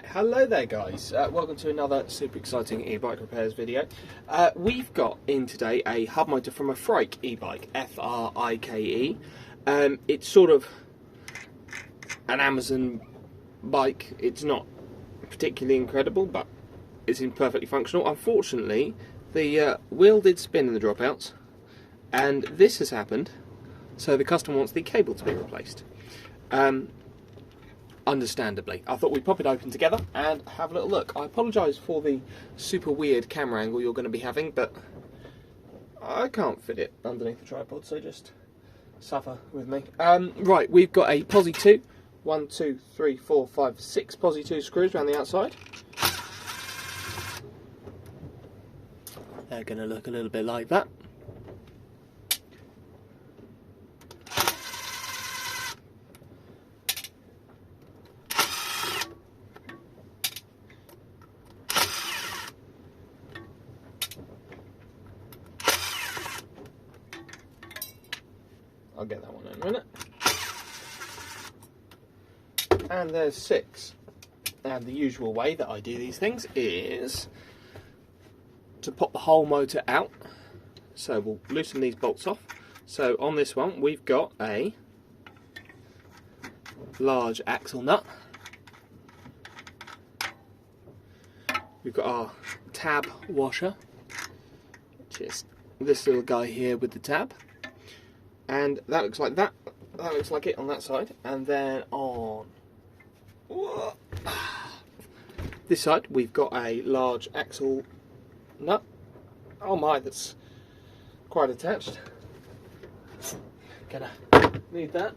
Right, hello there guys, welcome to another super exciting e-bike repairs video. We've got in today a hub motor from a FRIKE e-bike, F-R-I-K-E. It's sort of an Amazon bike. It's not particularly incredible, but it's perfectly functional. Unfortunately, the wheel did spin in the dropouts, and this has happened, so the customer wants the cable to be replaced. Understandably. I thought we'd pop it open together and have a little look. I apologise for the super weird camera angle you're going to be having, but I can't fit it underneath the tripod, so just suffer with me. Right, we've got a Posi 2. 1, 2, 3, 4, 5, 6 Posi 2 screws around the outside. They're going to look a little bit like that. I'll get that one in a minute. And there's 6. And the usual way that I do these things is to pop the whole motor out. So we'll loosen these bolts off. So on this one we've got a large axle nut. We've got our tab washer, which is this little guy here with the tab. And that looks like that. That looks like it on that side. And then on this side, we've got a large axle nut. Oh my, that's quite attached. Gonna need that.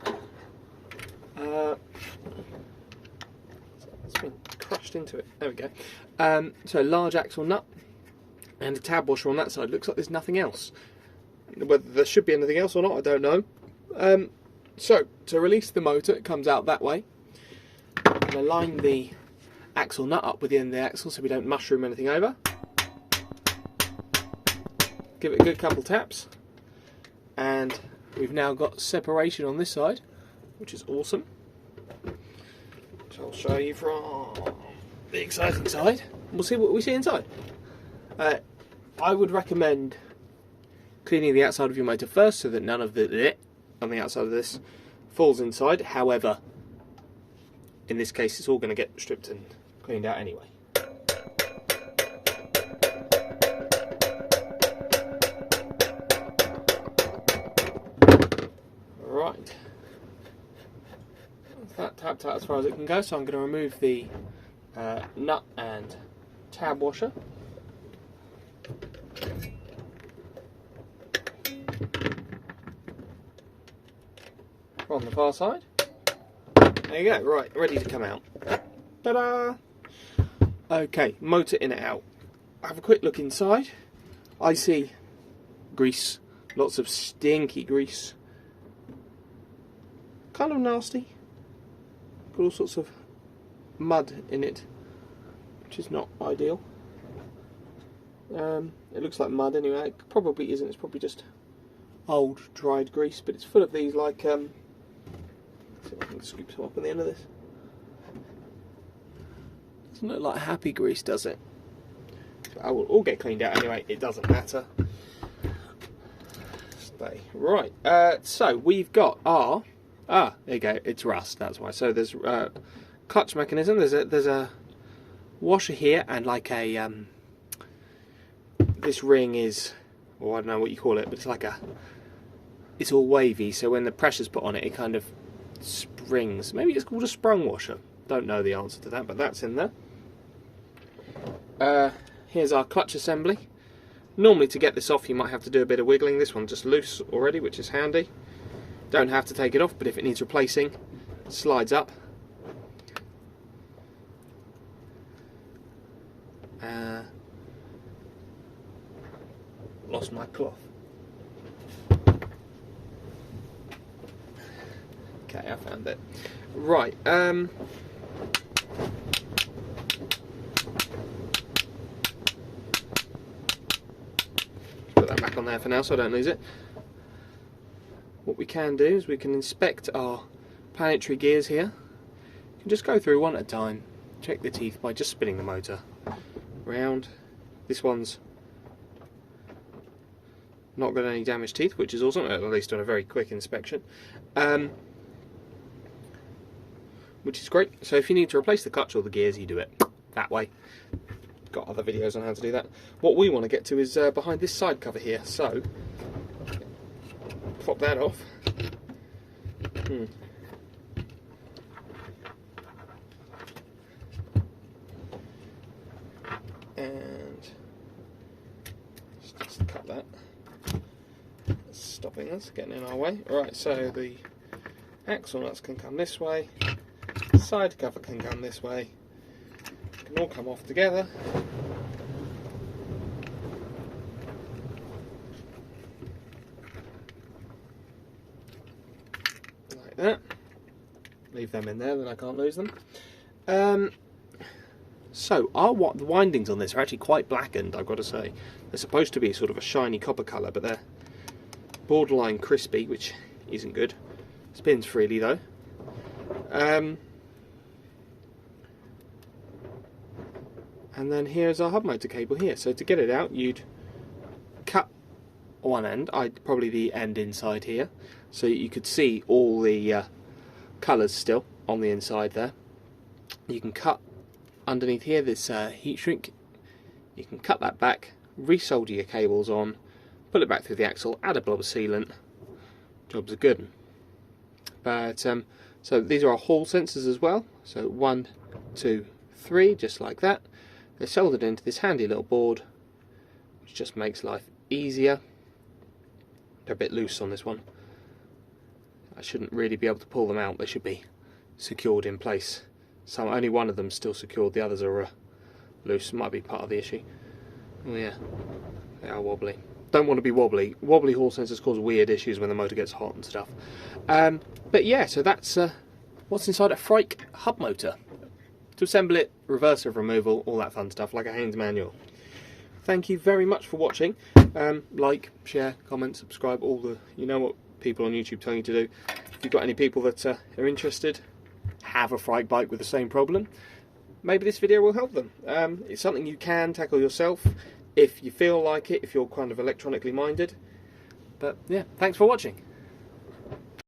It's been crushed into it. There we go. So large axle nut and a tab washer on that side. Looks like there's nothing else. Whether there should be anything else or not, I don't know. So, to release the motor, it comes out that way. I'm going to line the axle nut up with the end of the axle so we don't mushroom anything over. Give it a good couple taps. And we've now got separation on this side, which is awesome. So I'll show you from the exciting side. We'll see what we see inside. I would recommend cleaning the outside of your motor first so that none of the on the outside of this falls inside. However, in this case it's all going to get stripped and cleaned out anyway. Right, that tapped out as far as it can go, so I'm going to remove the nut and tab washer. On the far side. There you go, right, ready to come out. Ta-da! Okay, motor in and out. Have a quick look inside. I see grease, lots of stinky grease. Kind of nasty. Got all sorts of mud in it, which is not ideal. It looks like mud anyway. It probably isn't, it's probably just old dried grease, but it's full of these like see if I can scoop some up at the end of this. Doesn't look like happy grease, does it? But I will all get cleaned out anyway, it doesn't matter. Stay. Right, so we've got our there you go, it's rust, that's why. So there's clutch mechanism, there's a washer here, and like a this ring is, or I don't know what you call it, but it's like it's all wavy, so when the pressure's put on it, it kind of springs. Maybe it's called a sprung washer. Don't know the answer to that, but that's in there. Here's our clutch assembly. Normally to get this off you might have to do a bit of wiggling. This one's just loose already, which is handy. Don't have to take it off, but if it needs replacing, it slides up. Lost my cloth. Okay, I found it. Right, put that back on there for now so I don't lose it. What we can do is we can inspect our planetary gears here. You can just go through one at a time. check the teeth by just spinning the motor round. This one's not got any damaged teeth, which is awesome, at least on a very quick inspection, which is great. So if you need to replace the clutch or the gears, you do it that way. Got other videos on how to do that. What we want to get to is behind this side cover here, so pop that off. And just cut that. That's stopping us, getting in our way. Right, so the axle nuts can come this way, side cover can come this way, can all come off together. Like that. Leave them in there, then I can't lose them. So, the windings on this are actually quite blackened, I've got to say. They're supposed to be sort of a shiny copper colour, but they're borderline crispy, which isn't good. Spins freely though. And then here's our hub motor cable here. So to get it out, you'd cut one end, probably the end inside here, so you could see all the colours still on the inside there. You can cut underneath here this heat shrink. You can cut that back, resolder your cables on, pull it back through the axle, add a blob of sealant, jobs are good. But so these are our hall sensors as well, so 1, 2, 3, just like that. They're soldered into this handy little board, which just makes life easier. They're a bit loose on this one. I shouldn't really be able to pull them out, they should be secured in place. So only one of them's still secured, the others are loose. Might be part of the issue. Oh yeah, they are wobbly. Don't want to be wobbly. Wobbly hall sensors cause weird issues when the motor gets hot and stuff. But yeah, so that's what's inside a FRIKE hub motor. To assemble it, reverse of removal, all that fun stuff, like a Haynes manual. Thank you very much for watching. Like, share, comment, subscribe, all the, you know what people on YouTube tell you to do. If you've got any people that are interested, have a FRIKE bike with the same problem, maybe this video will help them. It's something you can tackle yourself if you feel like it, if you're kind of electronically minded. But yeah, thanks for watching.